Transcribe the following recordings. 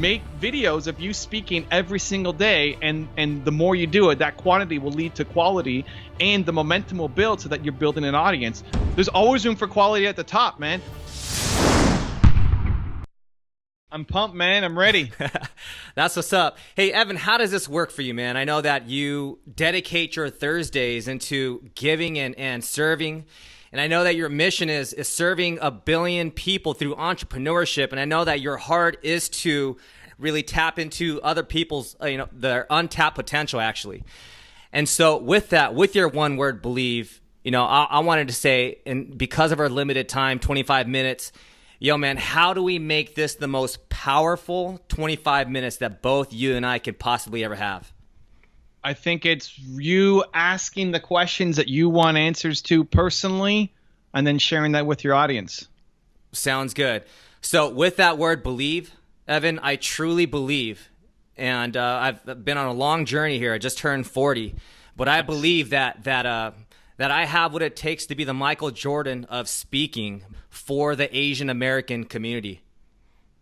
make videos of you speaking every single day, and the more you do it, that quantity will lead to quality, and the momentum will build so that you're building an audience. There's always room for quality at the top, man. I'm pumped, man. I'm ready. That's what's up. Hey, Evan, how does this work for you, man? I know that you dedicate your Thursdays into giving and serving. And I know that your mission is serving 1 billion people through entrepreneurship. And I know that your heart is to really tap into other people's, their untapped potential, actually. And so with that, with your one word, believe, I wanted to say, and because of our limited time, 25 minutes, yo, man, how do we make this the most powerful 25 minutes that both you and I could possibly ever have? I think it's you asking the questions that you want answers to personally, and then sharing that with your audience. Sounds good. So with that word, believe, Evan, I truly believe, and I've been on a long journey here. I just turned 40, but I believe that I have what it takes to be the Michael Jordan of speaking for the Asian American community.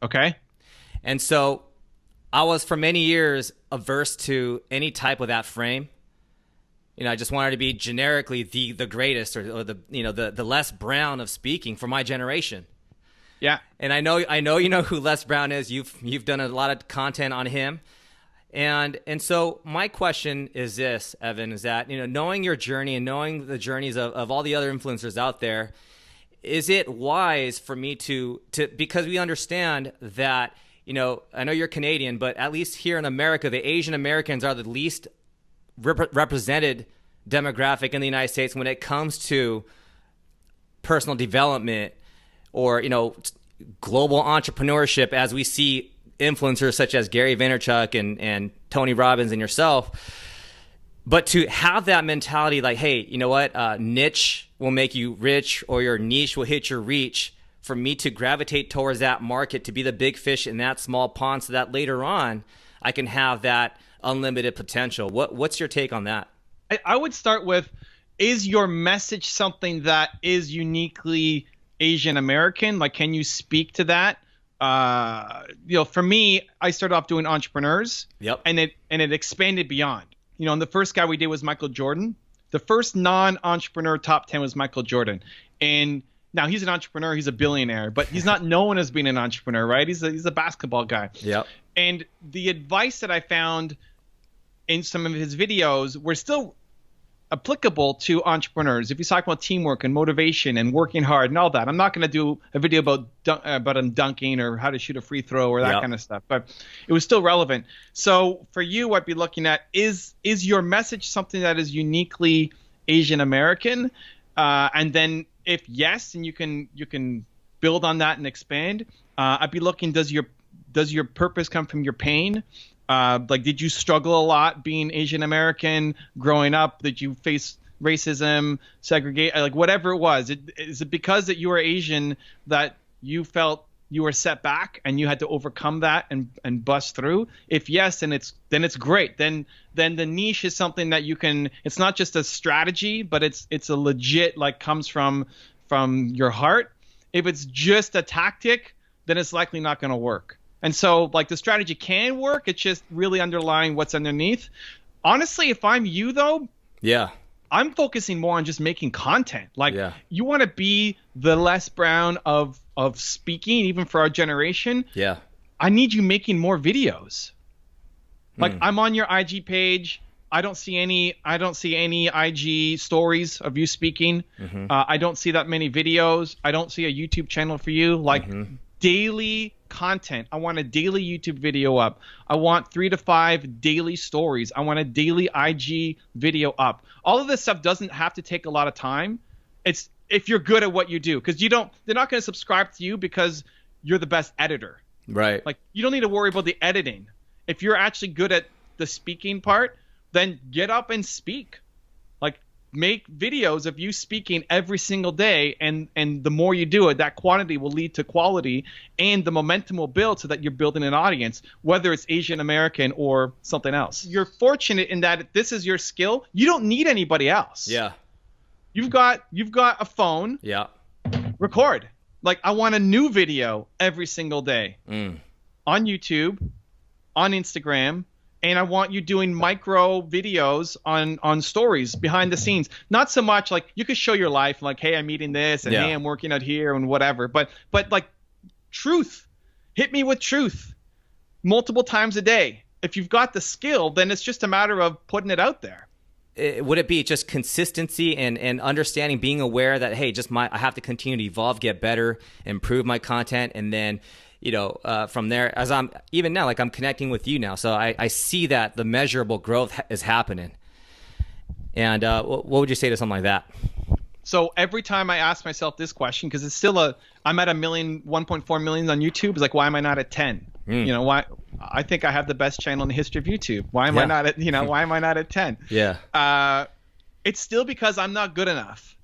Okay. And so I was for many years averse to any type of that frame. I just wanted to be generically the greatest, or the Les Brown of speaking for my generation. Yeah. And I know you know who Les Brown is. You've done a lot of content on him. And so my question is this, Evan, is that, knowing your journey and knowing the journeys of all the other influencers out there, is it wise for me to because we understand that, I know you're Canadian, but at least here in America, the Asian Americans are the least represented demographic in the United States when it comes to personal development or, global entrepreneurship, as we see influencers such as Gary Vaynerchuk and Tony Robbins and yourself. But to have that mentality like, hey, you know what, niche will make you rich, or your niche will hit your reach, for me to gravitate towards that market, to be the big fish in that small pond, so that later on I can have that unlimited potential. What's your take on that? I would start with, is your message something that is uniquely Asian American? Like, can you speak to that? For me, I started off doing entrepreneurs. Yep. And it expanded beyond. And the first guy we did was Michael Jordan. The first non-entrepreneur top 10 was Michael Jordan. And now he's an entrepreneur, he's a billionaire, but he's not known as being an entrepreneur, right? He's a basketball guy. Yep. And the advice that I found in some of his videos were still applicable to entrepreneurs. If you talk about teamwork and motivation and working hard and all that, I'm not going to do a video about him dunking or how to shoot a free throw or that kind of stuff, but it was still relevant. So for you, I'd be looking at, is your message something that is uniquely Asian American? And then if yes, and you can build on that and expand, I'd be looking, does your purpose come from your pain? Like, did you struggle a lot being Asian American growing up? Did you face racism, segregate, like whatever it was? Is it because that you were Asian that you felt you were set back and you had to overcome that and bust through? If yes, then it's great. Then the niche is something that you can. It's not just a strategy, but it's a legit, like, comes from your heart. If it's just a tactic, then it's likely not going to work. And so, like, the strategy can work. It's just really underlying what's underneath. Honestly, if I'm you, though, yeah, I'm focusing more on just making content. Like, you want to be the Les Brown of speaking, even for our generation. Yeah, I need you making more videos. Like, I'm on your IG page. I don't see any IG stories of you speaking. Mm-hmm. I don't see that many videos. I don't see a YouTube channel for you. Like, daily content. I want a daily YouTube video up. I want 3 to 5 daily stories. I want a daily IG video up. All of this stuff doesn't have to take a lot of time. It's if you're good at what you do, because they're not going to subscribe to you because you're the best editor. Right. Like, you don't need to worry about the editing. If you're actually good at the speaking part, then get up and speak. Like, make videos of you speaking every single day, and the more you do it, that quantity will lead to quality, and the momentum will build so that you're building an audience, whether it's Asian American or something else. You're fortunate in that this is your skill. You don't need anybody else. Yeah. You've got a phone. Yeah. Record. Like, I want a new video every single day. on YouTube, on Instagram, and I want you doing micro videos on stories behind the scenes. Not so much like you could show your life, like, hey, I'm eating this, and hey, I'm working out here, and whatever. But like truth, hit me with truth multiple times a day. If you've got the skill, then it's just a matter of putting it out there. Would it be just consistency and understanding, being aware that, hey, I have to continue to evolve, get better, improve my content, and then, from there, as I'm even now, like I'm connecting with you now, so I see that the measurable growth is happening. And what would you say to something like that? So every time I ask myself this question, because it's still I'm at 1.4 million on YouTube. It's like, why am I not at 10? Why? I think I have the best channel in the history of YouTube. Why am I not at, why am I not at 10? Yeah. It's still because I'm not good enough.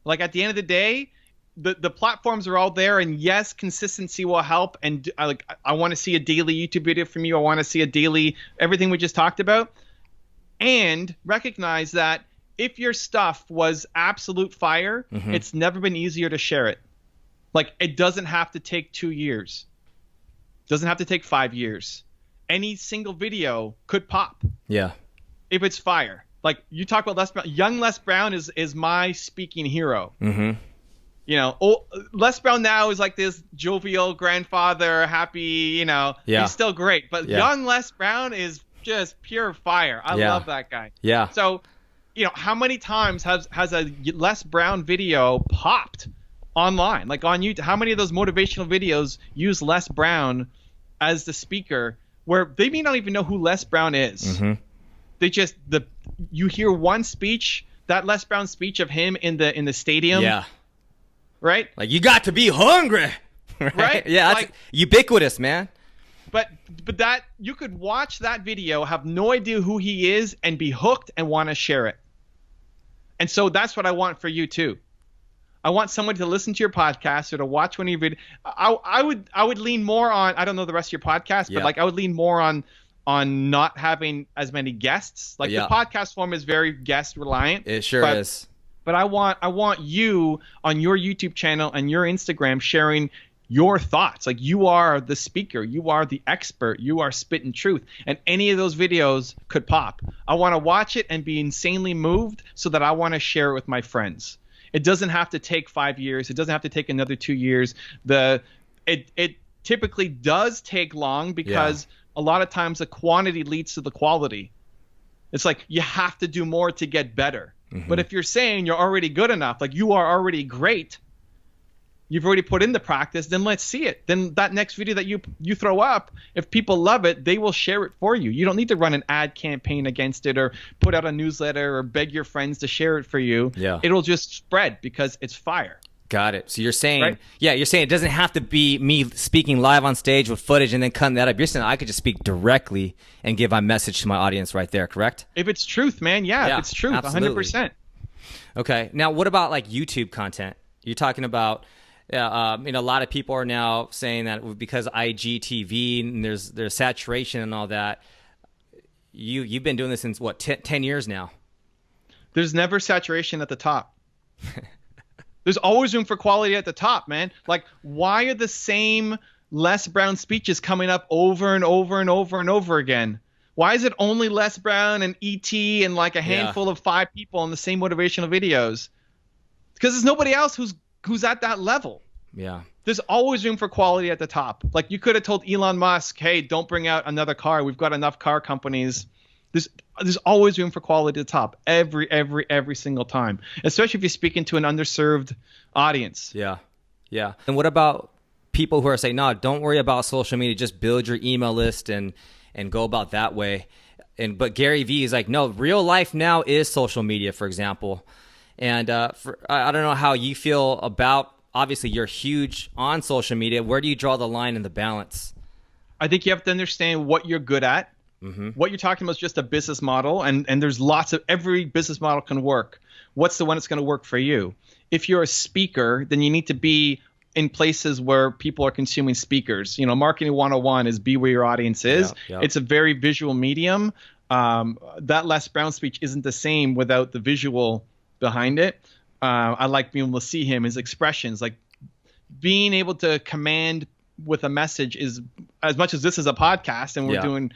Like at the end of the day, the platforms are all there, and yes, consistency will help. And I want to see a daily YouTube video from you. I want to see a daily everything we just talked about, and recognize that if your stuff was absolute fire, it's never been easier to share it. Like, it doesn't have to take 2 years. Doesn't have to take 5 years. Any single video could pop. Yeah. If it's fire. Like, you talk about Les Brown. Young Les Brown is my speaking hero. Les Brown now is like this jovial grandfather, happy, he's still great. But young Les Brown is just pure fire. I love that guy. Yeah. So, how many times has a Les Brown video popped online, like on YouTube? How many of those motivational videos use Les Brown as the speaker, where they may not even know who Les Brown is? They just you hear one speech, that Les Brown speech of him in the stadium. Yeah. Right. Like, you got to be hungry. Right. Yeah. That's ubiquitous, man. But that you could watch that video, have no idea who he is, and be hooked and want to share it. And so that's what I want for you too. I want somebody to listen to your podcast or to watch one of your videos. I would lean more on, I don't know the rest of your podcast, but like I would lean more on not having as many guests. Like the podcast form is very guest reliant. It sure is. But I want you on your YouTube channel and your Instagram sharing your thoughts. Like, you are the speaker, you are the expert, you are spitting truth, and any of those videos could pop. I want to watch it and be insanely moved so that I want to share it with my friends. It doesn't have to take 5 years. It doesn't have to take another 2 years. It typically does take long because a lot of times the quantity leads to the quality. It's like you have to do more to get better. But if you're saying you're already good enough, like you are already great, you've already put in the practice, then let's see it. Then that next video that you throw up, if people love it, they will share it for you. You don't need to run an ad campaign against it or put out a newsletter or beg your friends to share it for you. Yeah. It'll just spread because it's fire. Got it. So you're saying, you're saying it doesn't have to be me speaking live on stage with footage and then cutting that up. You're saying I could just speak directly and give my message to my audience right there, correct? If it's truth, man, if it's truth, absolutely. 100%. Okay. Now, what about like YouTube content? You're talking about, a lot of people are now saying that because IGTV and there's saturation and all that. You've been doing this since what, 10 years now? There's never saturation at the top. There's always room for quality at the top, man. Like, why are the same Les Brown speeches coming up over and over and over and over again? Why is it only Les Brown and E.T. and like a handful of 5 people on the same motivational videos? Because there's nobody else who's at that level. Yeah. There's always room for quality at the top. Like, you could have told Elon Musk, hey, don't bring out another car. We've got enough car companies. There's always room for quality at the top every single time, especially if you're speaking to an underserved audience. Yeah. Yeah. And what about people who are saying, no, don't worry about social media, just build your email list and go about that way. But Gary Vee is like, no, real life now is social media, for example. And I don't know how you feel about, obviously you're huge on social media. Where do you draw the line in the balance? I think you have to understand what you're good at. What you're talking about is just a business model, and there's lots of, every business model can work. What's the one that's going to work for you? If you're a speaker, then you need to be in places where people are consuming speakers. Marketing 101 is be where your audience is. Yeah. It's a very visual medium. That Les Brown speech isn't the same without the visual behind it. I like being able to see him, his expressions, like being able to command with a message is as much as this is a podcast and we're Yeah. doing,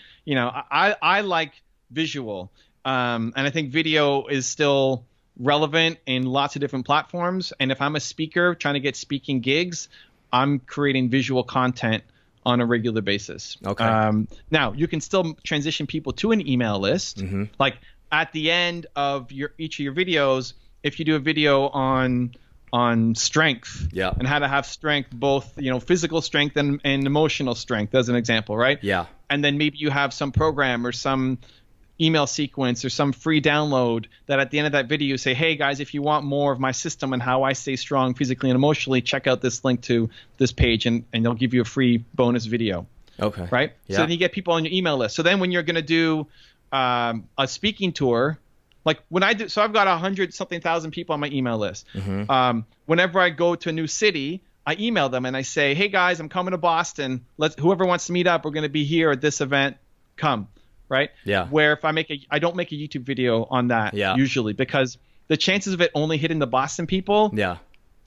I like visual. And I think video is still relevant in lots of different platforms. And if I'm a speaker trying to get speaking gigs, I'm creating visual content on a regular basis. Okay. Now you can still transition people to an email list. Like at the end of each of your videos, if you do a video on strength Yeah. and how to have strength, both physical strength and emotional strength, as an example, right? Yeah. And then maybe you have some program or some email sequence or some free download that at the end of that video you say, hey guys, if you want more of my system and how I stay strong physically and emotionally, check out this link to this page, and they'll give you a free bonus video. Okay. Right? Yeah. So then you get people on your email list. So then when you're going to do a speaking tour, like when I do, so I've got 100-something thousand people on my email list. Whenever I go to a new city, I email them and I say, hey guys, I'm coming to Boston. Whoever wants to meet up, we're going to be here at this event. Come. Right? Yeah. Where if I don't make a YouTube video on that usually, because the chances of it only hitting the Boston people, Yeah.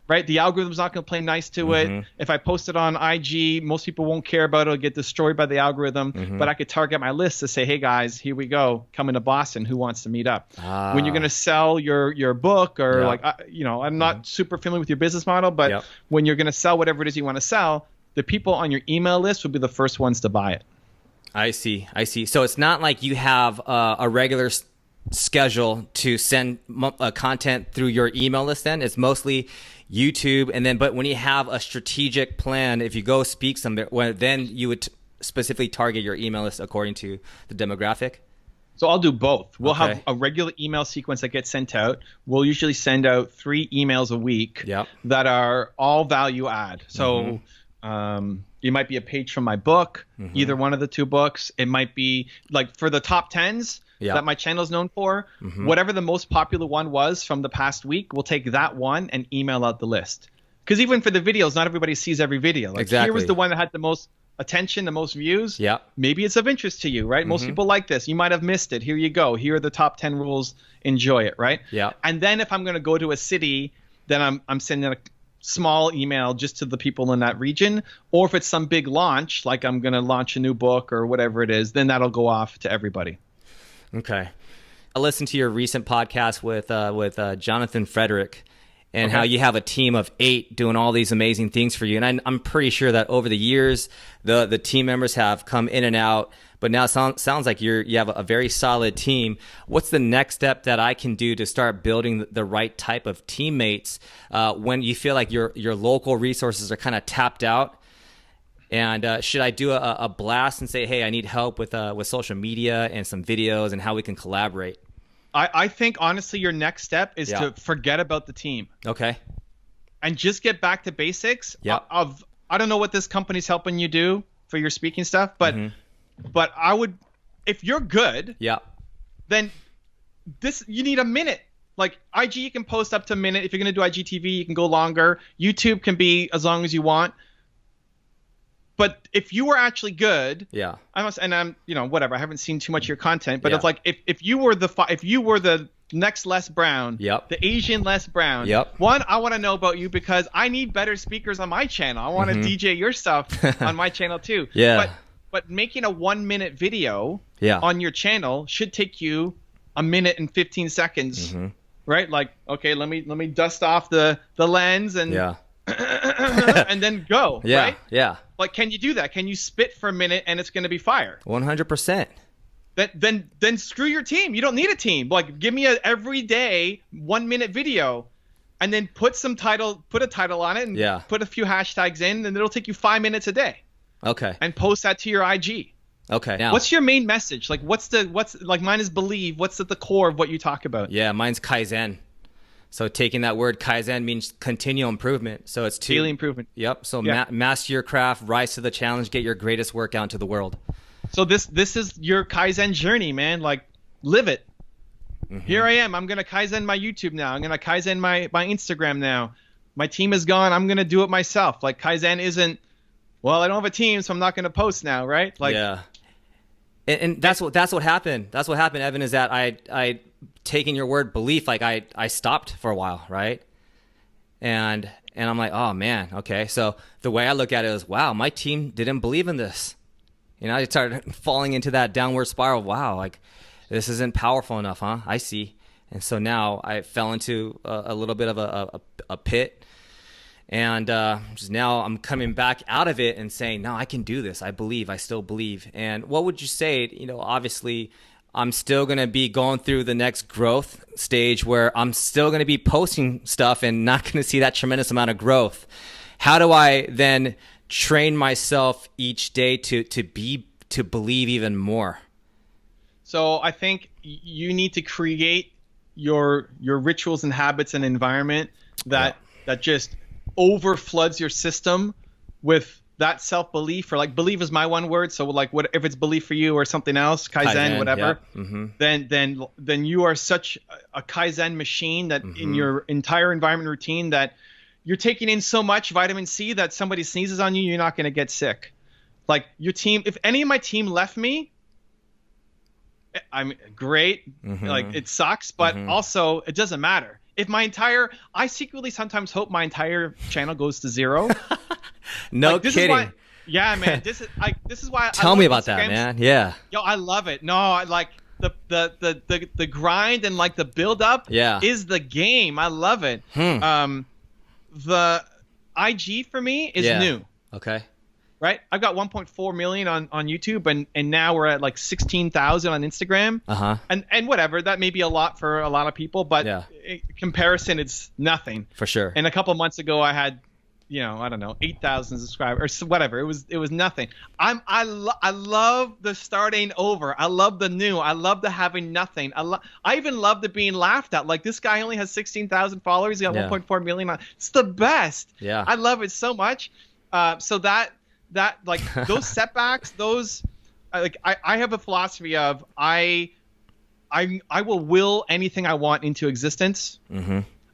right? The algorithm's not going to play nice to it. If I post it on IG, most people won't care about it. It'll get destroyed by the algorithm. But I could target my list to say, hey guys, here we go. Coming to Boston. Who wants to meet up? When you're going to sell your book or I'm not super familiar with your business model, but when you're going to sell whatever it is you want to sell, the people on your email list will be the first ones to buy it. I see. So it's not like you have a regular schedule to send content through your email list. Then it's mostly YouTube, but when you have a strategic plan, if you go speak somewhere, then you would specifically target your email list according to the demographic. So I'll do both. We'll have a regular email sequence that gets sent out. We'll usually send out 3 emails a week that are all value add. So it might be a page from my book, either one of the 2 books. It might be like for the top 10s that my channel is known for, whatever the most popular one was from the past week, we'll take that one and email out the list. Because even for the videos, not everybody sees every video. Like here was the one that had the most attention, the most views. Yeah. Maybe it's of interest to you, right? Most people like this. You might have missed it. Here you go. Here are the top 10 rules. Enjoy it, right? Yeah. And then if I'm going to go to a city, then I'm sending a small email just to the people in that region. Or if it's some big launch, like I'm going to launch a new book or whatever it is, then that'll go off to everybody. Okay. I listened to your recent podcast with Jonathan Frederick, and how you have a team of 8 doing all these amazing things for you. And I'm pretty sure that over the years, the team members have come in and out, but now it sounds like you have a very solid team. What's the next step that I can do to start building the right type of teammates when you feel like your local resources are kind of tapped out? And should I do a blast and say, hey, I need help with social media and some videos and how we can collaborate? I think, honestly, your next step is to forget about the team. Okay. And just get back to basics of I don't know what this company's helping you do for your speaking stuff, but I would, if you're good, then you need a minute. Like IG, you can post up to a minute. If you're going to do IGTV, you can go longer. YouTube can be as long as you want. But if you were actually good, I'm whatever. I haven't seen too much of your content, but it's like if you were the next Les Brown, the Asian Les Brown, one, I want to know about you because I need better speakers on my channel. I want to DJ your stuff on my channel too. But making a 1-minute video on your channel should take you a minute and 15 seconds, right? Like, okay, let me dust off the lens and and then go, right? Yeah. Like, can you do that? Can you spit for a minute and it's going to be fire? 100%. Then screw your team. You don't need a team. Like, give me a everyday 1-minute video, and then put a title on it, and put a few hashtags in, and it'll take you 5 minutes a day. Okay. And post that to your IG. Okay. Now, what's your main message? Like, what's like mine is believe. What's at the core of what you talk about? Yeah, mine's Kaizen. So taking that word Kaizen means continual improvement. So it's daily improvement. Yep. So master your craft, rise to the challenge, get your greatest work out into the world. So this is your Kaizen journey, man. Like, live it. Here I am. I'm going to Kaizen my YouTube now. I'm going to Kaizen my Instagram now. My team is gone. I'm going to do it myself. Like, Kaizen isn't, well, I don't have a team, so I'm not going to post now, right? Like, yeah. And that's what happened. That's what happened, Evan, is that I taking your word belief, like I stopped for a while, right? And I'm like, oh man, okay. So the way I look at it is, wow, my team didn't believe in this. I started falling into that downward spiral. Wow, like this isn't powerful enough, huh? I see. And so now I fell into a little bit of a pit. And just now I'm coming back out of it and saying, no, I can do this. I believe. I still believe. And what would you say? Obviously, I'm still going to be going through the next growth stage where I'm still going to be posting stuff and not going to see that tremendous amount of growth. How do I then train myself each day to believe even more? So I think you need to create your rituals and habits and environment that just overfloods your system with that self-belief, or like believe is my one word. So like what if it's belief for you or something else, Kaizen, whatever, then you are such a Kaizen machine that in your entire environment routine that you're taking in so much vitamin C that somebody sneezes on you, you're not going to get sick. Like your team, if any of my team left me, I'm great. Like it sucks, but also it doesn't matter. If I secretly sometimes hope my entire channel goes to zero. No like, kidding. Yeah, man. This is why. Tell me about that, man. Yeah. Yo, I love it. No, I like the grind and like the build up. Yeah. Is the game. I love it. The IG for me is new. Okay. Right, I've got 1.4 million on YouTube, and now we're at like 16,000 on Instagram. And whatever, that may be a lot for a lot of people, but in comparison, it's nothing. For sure. And a couple months ago, I had, I don't know, 8,000 subscribers or whatever. It was nothing. I love the starting over. I love the new. I love the having nothing. I even love the being laughed at. Like this guy only has 16,000 followers. He got 1.4 million. It's the best. Yeah. I love it so much. So that like those setbacks, those like I have a philosophy of I will will anything I want into existence.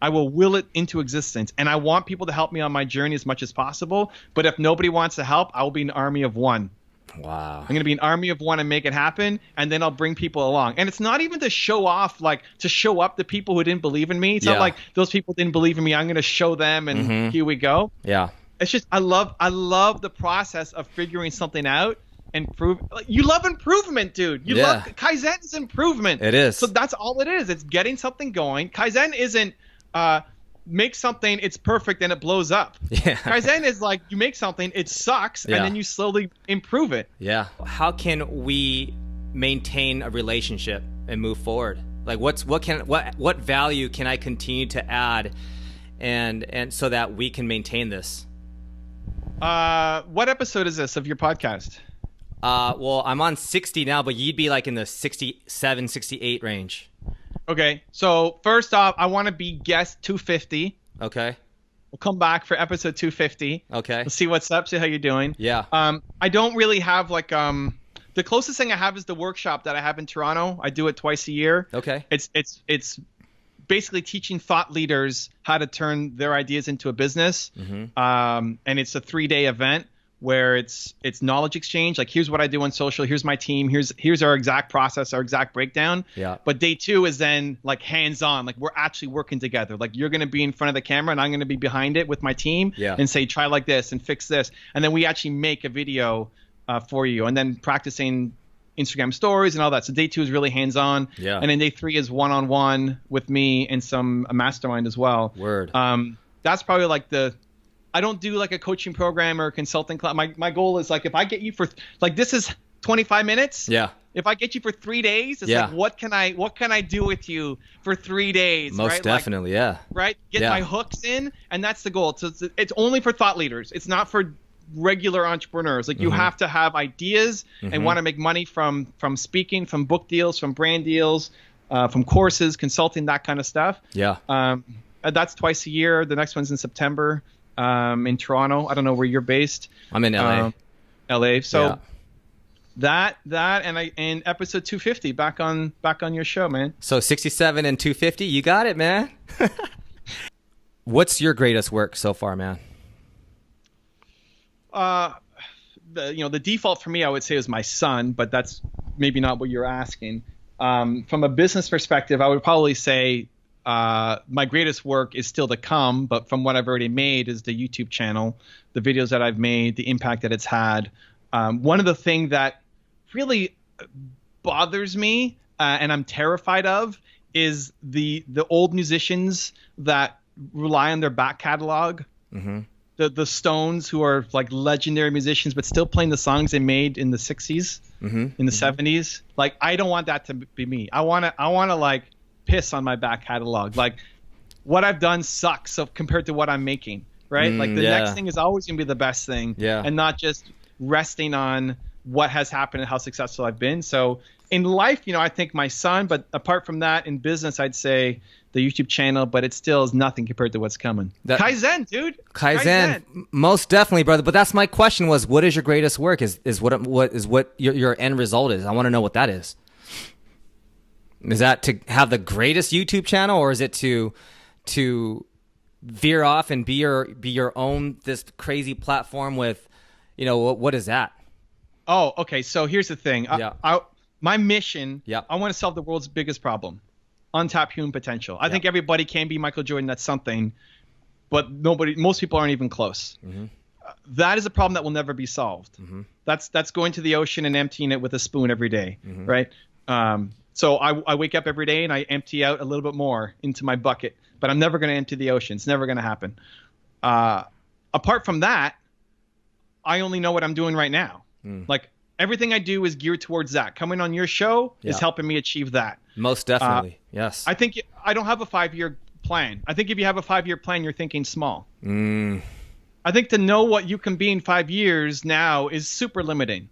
I will will it into existence, and I want people to help me on my journey as much as possible. But if nobody wants to help, I will be an army of one. Wow. I'm going to be an army of one and make it happen, and then I'll bring people along. And it's not even to show off, like to show up the people who didn't believe in me. It's not like those people didn't believe in me, I'm going to show them, and here we go. Yeah. It's just I love the process of figuring something out and prove. Like, you love improvement, dude. You love Kaizen is improvement. It is. So that's all it is. It's getting something going. Kaizen isn't make something, it's perfect, and it blows up. Yeah. Kaizen is like you make something, it sucks, and then you slowly improve it. Yeah. How can we maintain a relationship and move forward? Like what value can I continue to add and so that we can maintain this? What episode is this of your podcast? Well, I'm on 60 now, but you'd be like in the 67, 68 range. Okay. So first off, I want to be guest 250. Okay. We'll come back for episode 250. Okay. Let's see what's up, see how you're doing. Yeah. I don't really have like, the closest thing I have is the workshop that I have in Toronto. I do it twice a year. Okay. It's basically teaching thought leaders how to turn their ideas into a business. And it's a 3-day event where it's knowledge exchange. Like, here's what I do on social. Here's my team. Here's our exact process, our exact breakdown. Yeah. But day 2 is then like hands-on. Like, we're actually working together. Like, you're going to be in front of the camera and I'm going to be behind it with my team and say, try like this and fix this. And then we actually make a video for you, and then practicing Instagram stories and all that. So day 2 is really hands-on. Yeah. And then day 3 is one-on-one with me and a mastermind as well. Word. That's probably like I don't do like a coaching program or a consulting class. My goal is like, if I get you for like, this is 25 minutes. Yeah. If I get you for 3 days, it's like, what can I do with you for 3 days? Most right? definitely. Yeah. Right. Get my hooks in. And that's the goal. So it's only for thought leaders. It's not for regular entrepreneurs. Like, you have to have ideas and want to make money from speaking, from book deals, from brand deals, from courses, consulting, that kind of stuff. Yeah. That's twice a year. The next one's in September in Toronto. I don't know where you're based. I'm in LA. LA. So that and episode 250 back on your show, man. So 67 and 250, you got it, man. What's your greatest work so far, man? The default for me, I would say, is my son, but that's maybe not what you're asking. From a business perspective, I would probably say my greatest work is still to come, but from what I've already made is the YouTube channel, the videos that I've made, the impact that it's had. One of the things that really bothers me and I'm terrified of is the old musicians that rely on their back catalog. Mm-hmm. The Stones, who are like legendary musicians, but still playing the songs they made in the 60s, in the 70s. Like, I don't want that to be me. I want to like piss on my back catalog. Like, what I've done sucks so compared to what I'm making, right? Like, the next thing is always going to be the best thing, and not just resting on what has happened and how successful I've been. So in life, I think my son, but apart from that, in business, I'd say the YouTube channel, but it still is nothing compared to what's coming. Kaizen, dude. Kaizen, most definitely, brother. But that's my question: was what is your greatest work? Is what your end result is? I want to know what that is. Is that to have the greatest YouTube channel, or is it to veer off and be your own this crazy platform with, what is that? Oh, okay. So here's the thing. My mission. I want to solve the world's biggest problem. Untapped human potential. I think everybody can be Michael Jordan. That's something, but most people aren't even close. Mm-hmm. That is a problem that will never be solved. Mm-hmm. That's going to the ocean and emptying it with a spoon every day, right? So I wake up every day and I empty out a little bit more into my bucket, but I'm never going to empty the ocean. It's never going to happen. Apart from that, I only know what I'm doing right now. Like, everything I do is geared towards that. Coming on your show is helping me achieve that. Most definitely. Yes. I think I don't have a 5-year plan. I think if you have a 5-year plan, you're thinking small. I think to know what you can be in 5 years now is super limiting.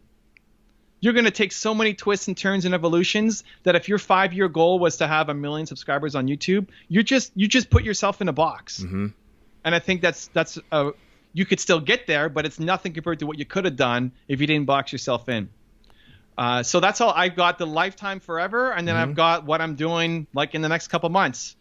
You're going to take so many twists and turns and evolutions that if your 5-year goal was to have 1 million subscribers on YouTube, you just put yourself in a box. And I think that's you could still get there, but it's nothing compared to what you could have done if you didn't box yourself in. So that's all. I've got the lifetime forever, and then I've got what I'm doing like in the next couple months.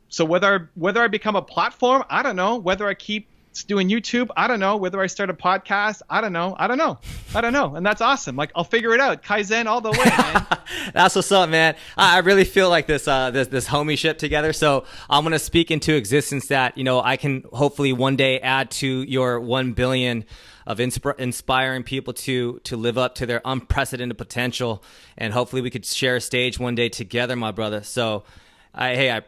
So whether I become a platform, I don't know. Whether I keep doing YouTube, I don't know. Whether I start a podcast, I don't know. And that's awesome. Like, I'll figure it out. Kaizen all the way, man. That's what's up, man. I really feel like this homieship together. So I'm going to speak into existence that, I can hopefully one day add to your 1 billion of inspiring people to live up to their unprecedented potential. And hopefully we could share a stage one day together, my brother. So I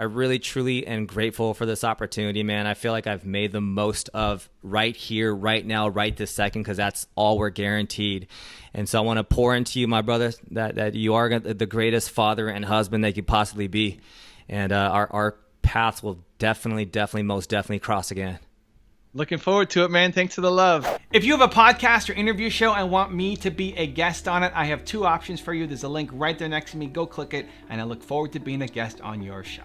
really, truly am grateful for this opportunity, man. I feel like I've made the most of right here, right now, right this second, because that's all we're guaranteed. And so I want to pour into you, my brother, that you are the greatest father and husband that you could possibly be. And our paths will definitely, most definitely cross again. Looking forward to it, man. Thanks for the love. If you have a podcast or interview show and want me to be a guest on it, I have 2 options for you. There's a link right there next to me. Go click it, and I look forward to being a guest on your show.